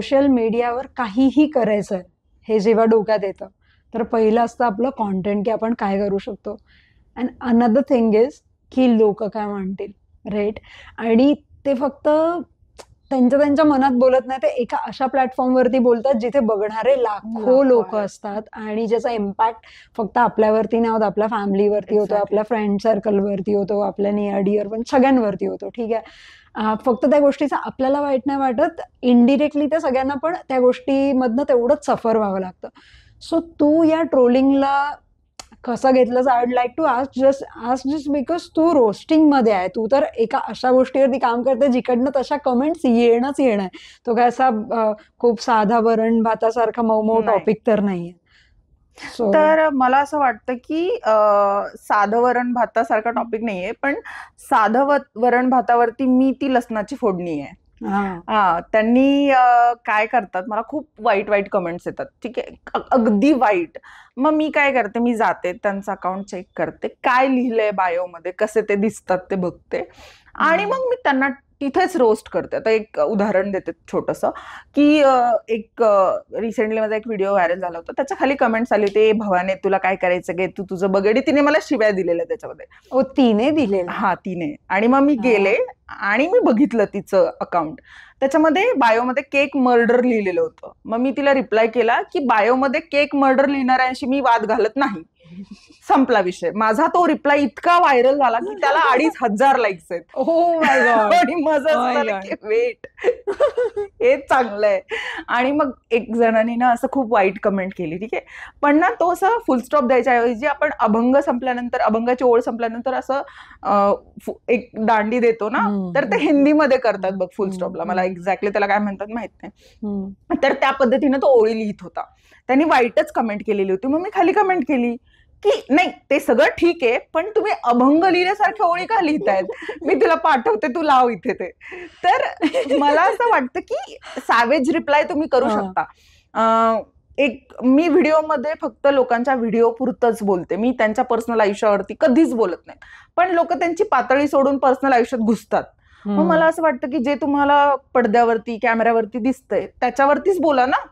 Social मीडियावर काहीही करायचं हे जेव्हा डोक्यात येतं, तर पहिलं असतं आपलं कॉन्टेंट, की आपण काय करू शकतो. अँड अनदर थिंग इज की लोक काय म्हणतील, राईट? आणि ते फक्त त्यांच्या त्यांच्या मनात बोलत नाही, ते एका अशा प्लॅटफॉर्मवरती बोलतात जिथे बघणारे लाखो लाखो लोक आहेत. असतात, आणि ज्याचा इम्पॅक्ट फक्त आपल्यावरती नाही होत, आपल्या फॅमिलीवरती होतो, Exactly. आपल्या फ्रेंड सर्कलवरती होतो, आपल्या नियर डिअर पण सगळ्यांवरती होतो. ठीक आहे, फक्त त्या गोष्टीचा आपल्याला वाईट नाही वाटत, इनडिरेक्टली त्या सगळ्यांना पण त्या गोष्टीमधनं तेवढंच सफर व्हावं लागतं. सो तू या ट्रोलिंगला कसं घेतलंस? I would like to ask just because तू रोस्टिंग मध्ये आहे, तू तर एका अशा गोष्टीवरती काम करते जिकडनं तशा कमेंट्स येणं. तो काय असा खूप साधा वरण भातासारखा मऊ नाही. टॉपिक तर नाहीये. सो तर मला असं वाटतं की साधं वरण भातासारखा टॉपिक नाहीये, पण साधं वरण भातावरती मी ती लसणाची फोडणी आहे. त्यांनी काय करतात, मला खूप वाईट वाईट कमेंट्स येतात, ठीक आहे, अगदी वाईट. मग मी काय करते, मी जाते त्यांचं अकाउंट चेक करते, काय लिहिलंय बायो मध्ये, कसे ते दिसतात ते बघते, आणि मग मी त्यांना तिथेच रोस्ट करते. आता एक उदाहरण देते छोटस, की एक रिसेंटली माझा एक व्हिडिओ व्हायरल झाला होता, त्याच्या खाली कमेंट्स आली होती, भवाने तुला काय करायचं गे, तू तुझं बघेडी. तिने मला शिव्या दिलेल्या त्याच्यामध्ये. ओ, तिने दिलेला? हा, तिने. आणि मग मी गेले आणि मी बघितलं तिचं अकाउंट, त्याच्यामध्ये बायोमध्ये केक मर्डर लिहिलेलं होतं. मग मी तिला रिप्लाय केला की बायोमध्ये केक मर्डर लिहिणाऱ्यांशी मी वाद घालत नाही, संपला विषय. माझा तो रिप्लाय इतका व्हायरल झाला की त्याला 2,500 लाईक्स आहेत. Oh my God. आणि माझं असं Oh my झालं God. की वेट, हे चांगलं आहे. आणि मग एक जणांनी ना असं खूप वाईट कमेंट केली, ठीक आहे, पण ना तो असं फुल स्टॉप द्यायच्या ऐवजी आपण अभंग संपल्यानंतर, अभंगाची ओळ संपल्यानंतर असं एक दांडी देतो ना, तर ते हिंदीमध्ये करतात बघ फुल स्टॉपला. मला एक्झॅक्टली त्याला काय म्हणतात माहित नाही. तर त्या पद्धतीने तो ओळी लिहित होता. त्यांनी वाईटच कमेंट केलेली होती. मग मी खाली कमेंट केली की नाही, ते सगळं ठीक आहे, पण तुम्ही अभंग लिहिल्यासारख्या ओळी का लिहितायत, मी तुला पाठवते, तू लाव इथे ते. तर मला असं वाटतं की सॅवेज रिप्लाय तुम्ही करू शकता. एक मी व्हिडिओमध्ये फक्त लोकांच्या व्हिडिओ पुरतच बोलते, मी त्यांच्या पर्सनल आयुष्यावरती कधीच बोलत नाही. पण लोक त्यांची पातळी सोडून पर्सनल आयुष्यात घुसतात. मग मला असं वाटतं की जे तुम्हाला पडद्यावरती, कॅमेऱ्यावरती दिसतंय त्याच्यावरतीच बोला ना.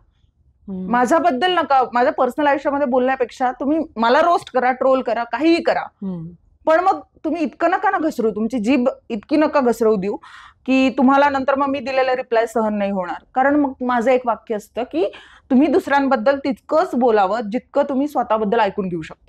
माझ्याबद्दल नका, माझ्या पर्सनल आयुष्यामध्ये बोलण्यापेक्षा तुम्ही मला रोस्ट करा, ट्रोल करा, काहीही करा, पण मग तुम्ही इतकं नका ना घसरू, तुमची जीभ इतकी नका घसरवू देऊ की तुम्हाला नंतर मग मी दिलेला रिप्लाय सहन नाही होणार. कारण मग माझं एक वाक्य असतं की तुम्ही दुसऱ्यांबद्दल तितकंच बोलावं जितकं तुम्ही स्वतःबद्दल ऐकून घेऊ शकता.